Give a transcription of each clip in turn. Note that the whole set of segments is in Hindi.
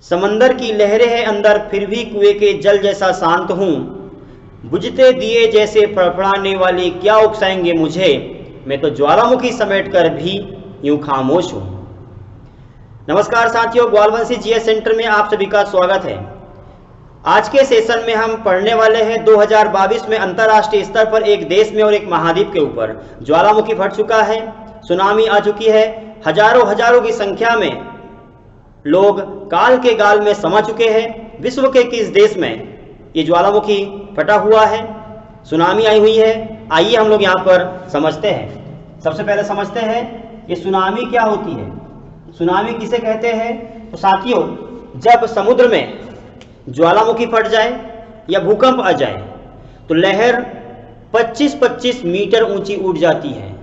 समंदर की लहरें हैं अंदर, फिर भी कुएं के जल जैसा शांत हूँ। बुझते दिए जैसे फड़फड़ाने वाले क्या उकसाएंगे मुझे, मैं तो ज्वालामुखी समेट कर भी यूं खामोश हूँ। नमस्कार साथियों, ग्वालवंशी जीएस सेंटर में आप सभी का स्वागत है। आज के सेशन में हम पढ़ने वाले हैं 2022 में अंतर्राष्ट्रीय स्तर पर एक देश में और एक महाद्वीप के ऊपर ज्वालामुखी फट चुका है, सुनामी आ चुकी है, हजारों की संख्या में लोग काल के गाल में समा चुके हैं। विश्व के किस देश में ये ज्वालामुखी फटा हुआ है, सुनामी आई हुई है, आइए हम लोग यहाँ पर समझते हैं। सबसे पहले समझते हैं ये सुनामी क्या होती है, सुनामी किसे कहते हैं। तो साथियों, जब समुद्र में ज्वालामुखी फट जाए या भूकंप आ जाए तो लहर 25-25 मीटर ऊंची उठ जाती है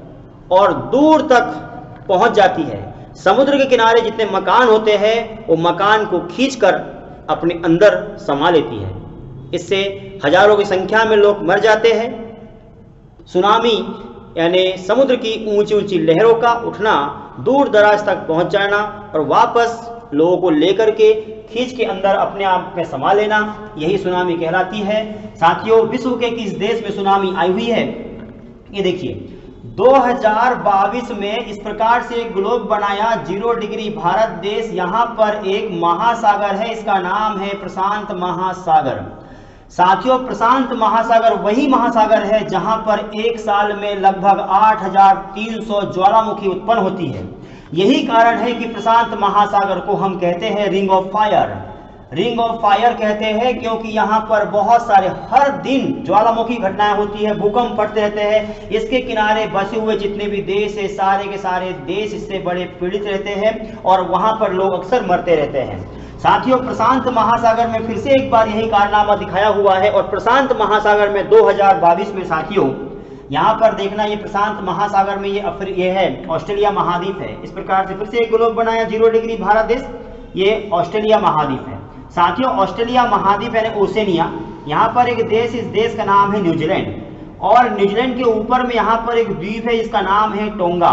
और दूर तक पहुंच जाती है। समुद्र के किनारे जितने मकान होते हैं वो मकान को खींचकर अपने अंदर समा लेती है। इससे हजारों की संख्या में लोग मर जाते हैं। सुनामी यानी समुद्र की ऊंची ऊंची लहरों का उठना, दूर दराज तक पहुंच जाना और वापस लोगों को लेकर के खींच के अंदर अपने आप में समा लेना, यही सुनामी कहलाती है। साथियों, विश्व के किस देश में सुनामी आई हुई है, ये देखिए 2022 में इस प्रकार से ग्लोब बनाया 0 डिग्री भारत देश। यहाँ पर एक महासागर है, इसका नाम है प्रशांत महासागर। साथियों, प्रशांत महासागर वही महासागर है जहां पर एक साल में लगभग 8300 ज्वालामुखी उत्पन्न होती है। यही कारण है कि प्रशांत महासागर को हम कहते हैं ring of fire. Ring of fire कहते हैं क्योंकि यहाँ पर बहुत सारे हर दिन ज्वालामुखी घटनाएं होती है, भूकंप फटते रहते हैं। इसके किनारे बसे हुए जितने भी देश है, सारे के सारे देश इससे बड़े पीड़ित रहते हैं और वहां पर लोग अक्सर मरते रहते हैं। साथियों, प्रशांत महासागर में फिर से एक बार यही कारनामा दिखाया हुआ है और प्रशांत महासागर में 2022 में साथियों यहाँ पर देखना, ये प्रशांत महासागर में ये है ऑस्ट्रेलिया महाद्वीप है। इस प्रकार से फिर से एक ग्लोब बनाया 0 डिग्री भारत देश, ये ऑस्ट्रेलिया महाद्वीप है। साथियों, ऑस्ट्रेलिया महाद्वीप यानी ओसेनिया, यहाँ पर एक देश, इस देश का नाम है न्यूजीलैंड और न्यूजीलैंड के ऊपर में यहाँ पर एक द्वीप है जिसका नाम है टोंगा।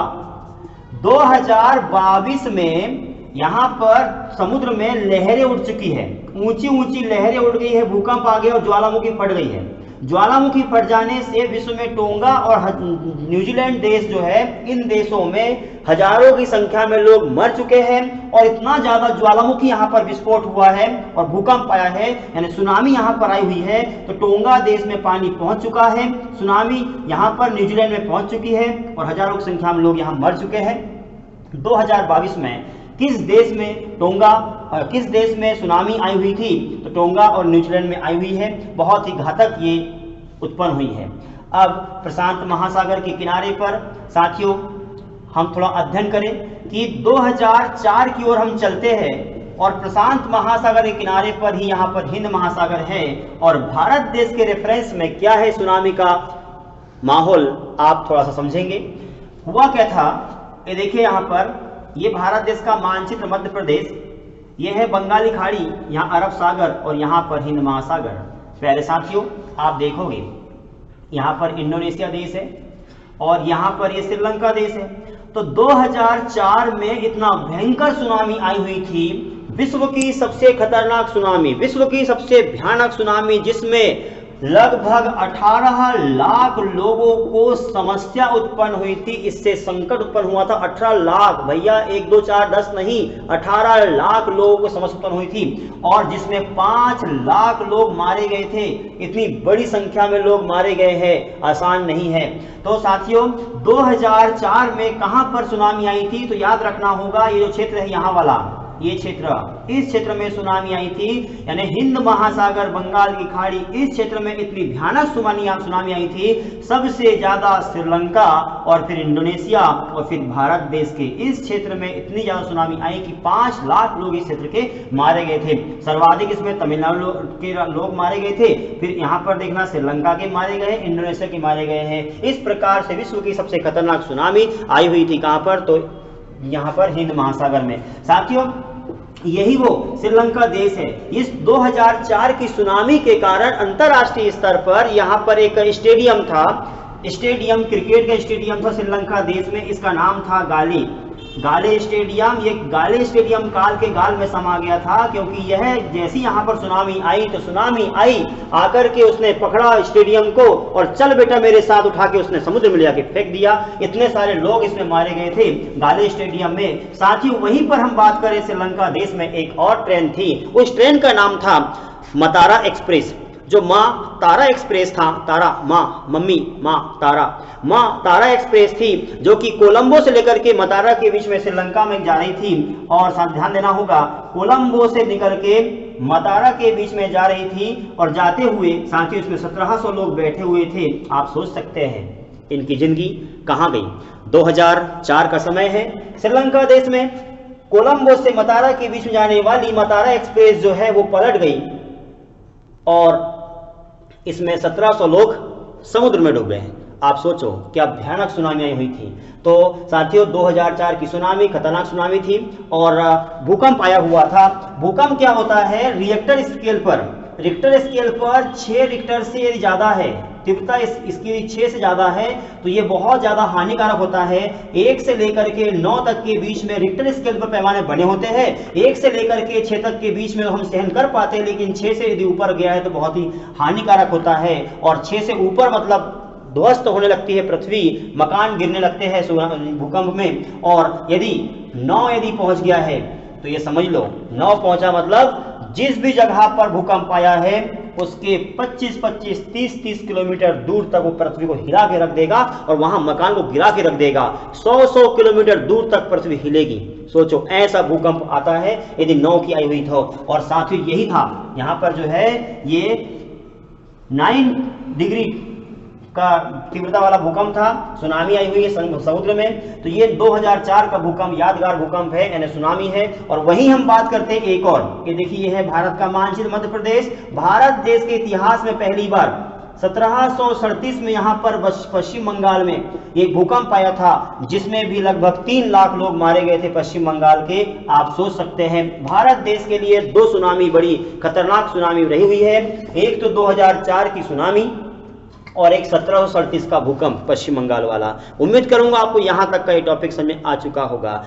2022 में यहाँ पर समुद्र में लहरें उठ चुकी है, ऊंची ऊंची लहरें उठ गई है, भूकंप आ गया और ज्वालामुखी फट गई है। ज्वालामुखी फट जाने से विश्व में टोंगा और न्यूजीलैंड देश जो है, इन देशों में हजारों की संख्या में लोग मर चुके हैं और इतना ज्यादा ज्वालामुखी यहाँ पर विस्फोट हुआ है और भूकंप आया है, यानी सुनामी यहाँ पर आई हुई है। तो टोंगा देश में पानी पहुंच चुका है, सुनामी यहाँ पर न्यूजीलैंड में पहुंच चुकी है और हजारों की संख्या में लोग यहाँ मर चुके हैं। 2022 में किस देश में टोंगा, किस देश में सुनामी आई हुई थी, तो टोंगा और न्यूजीलैंड में आई हुई है। बहुत ही घातक ये उत्पन्न हुई है। अब प्रशांत महासागर के किनारे पर साथियों हम थोड़ा अध्ययन करें कि 2004 की ओर हम चलते हैं और प्रशांत महासागर के किनारे पर ही यहाँ पर हिंद महासागर है और भारत देश के रेफरेंस में क्या है सुनामी का माहौल, आप थोड़ा सा समझेंगे। हुआ क्या था, ये देखिए यहाँ पर ये भारत देश का मानचित्र, मध्य प्रदेश, ये है बंगाली खाड़ी, यहाँ अरब सागर और यहाँ पर हिंद महासागर। प्यारे साथियों, आप देखोगे यहाँ पर इंडोनेशिया देश है और यहाँ पर ये श्रीलंका देश है। तो 2004 में इतना भयंकर सुनामी आई हुई थी, विश्व की सबसे खतरनाक सुनामी, विश्व की सबसे भयानक सुनामी, जिसमें लगभग 18 लाख लोगों को समस्या उत्पन्न हुई थी। इससे संकट उत्पन्न हुआ था। 18 लाख, भैया 1 2 4 10 नहीं, 18 लाख लोगों को समस्या उत्पन्न हुई थी और जिसमें 5 लाख लोग मारे गए थे। इतनी बड़ी संख्या में लोग मारे गए हैं, आसान नहीं है। तो साथियों, 2004 में कहां पर सुनामी आई थी, तो याद रखना होगा ये जो क्षेत्र है यहाँ वाला, ये क्षेत्र, इस क्षेत्र में सुनामी आई थी, यानी हिंद महासागर, बंगाल की खाड़ी, इस क्षेत्र में इतनी भयानक सुनामी आई थी। सबसे ज्यादा श्रीलंका और फिर इंडोनेशिया और फिर भारत देश के इस क्षेत्र में इतनी ज्यादा सुनामी आई कि 5 लाख लोग इस क्षेत्र के मारे गए थे। सर्वाधिक इसमें तमिलनाडु के लोग मारे गए थे, फिर यहाँ पर देखना श्रीलंका के मारे गए, इंडोनेशिया के मारे गए हैं। इस प्रकार से विश्व की सबसे खतरनाक सुनामी आई हुई थी। कहां पर, तो यहाँ पर हिंद महासागर में। साथियों, यही वो श्रीलंका देश है। इस 2004 की सुनामी के कारण अंतरराष्ट्रीय स्तर पर यहाँ पर एक स्टेडियम था, स्टेडियम, क्रिकेट का स्टेडियम था श्रीलंका देश में, इसका नाम था गाली। गाले स्टेडियम, ये गाले स्टेडियम काल के गाल में समा गया था, क्योंकि यह जैसी यहाँ पर सुनामी आई तो सुनामी आई आकर के उसने पकड़ा स्टेडियम को और चल बेटा मेरे साथ उठा के उसने समुद्र में ले जाके फेंक दिया। इतने सारे लोग इसमें मारे गए थे गाले स्टेडियम में। साथियों वहीं पर हम बात करें श्रीलंका देश में एक और ट्रेन थी, उस ट्रेन का नाम था मतारा एक्सप्रेस। जो माँ तारा एक्सप्रेस था, तारा माँ मम्मी माँ तारा एक्सप्रेस थी, जो कि कोलंबो से लेकर के मतारा के बीच में श्रीलंका में जा रही थी। और साथ ध्यान देना होगा, कोलंबो से निकल के मतारा के बीच में जा रही थी और जाते हुए साथियों इसमें 1700 लोग बैठे हुए थे। आप सोच सकते हैं इनकी जिंदगी कहाँ गई। 2004 का समय है, श्रीलंका देश में कोलंबो से मतारा के बीच में जाने वाली मतारा एक्सप्रेस जो है वो पलट गई और इसमें 1700 लोग समुद्र में डूब गए हैं। आप सोचो क्या भयानक सुनामी आई हुई थी। तो साथियों 2004 की सुनामी खतरनाक सुनामी थी और भूकंप आया हुआ था। भूकंप क्या होता है, रिक्टर स्केल पर 6 रिक्टर से यदि ज्यादा है, तीव्रता इसकी 6 से ज्यादा है तो ये बहुत ज्यादा हानिकारक होता है। 1 से लेकर के 9 तक के बीच में रिक्टर स्केल पर पैमाने बने होते हैं। 1 से लेकर के 6 तक के बीच में हम सहन कर पाते हैं, लेकिन 6 से यदि ऊपर गया है तो बहुत ही हानिकारक होता है। और 6 से ऊपर मतलब ध्वस्त होने लगती है पृथ्वी, मकान गिरने लगते हैं भूकंप में। और यदि 9 यदि पहुंच गया है तो ये समझ लो 9 पहुंचा मतलब जिस भी जगह पर भूकंप आया है उसके 25-25, 30-30 किलोमीटर दूर तक वो पृथ्वी को हिला के रख देगा और वहां मकान को गिरा के रख देगा। 100-100 किलोमीटर दूर तक पृथ्वी हिलेगी। सोचो ऐसा भूकंप आता है यदि 9 की आई हुई तो। और साथ ही यही था, यहाँ पर जो है ये 9 डिग्री का तीव्रता वाला भूकंप था, सुनामी आई हुई है समुद्र में। तो ये 2004 का भूकंप यादगार भूकंप है, यानी सुनामी है। और वहीं हम बात करते हैं एक और, ये देखिए ये है भारत का मानचित्र, मध्य प्रदेश। भारत देश के इतिहास में पहली बार 1737 में यहाँ पर पश्चिम बंगाल में एक भूकंप आया था, जिसमें भी लगभग 3 लाख लोग मारे गए थे पश्चिम बंगाल के। आप सोच सकते हैं भारत देश के लिए 2 सुनामी बड़ी खतरनाक सुनामी रही हुई है। एक तो 2004 की सुनामी और एक 1737 का भूकंप पश्चिम बंगाल वाला। उम्मीद करूंगा आपको यहां तक का ये टॉपिक समझ में आ चुका होगा।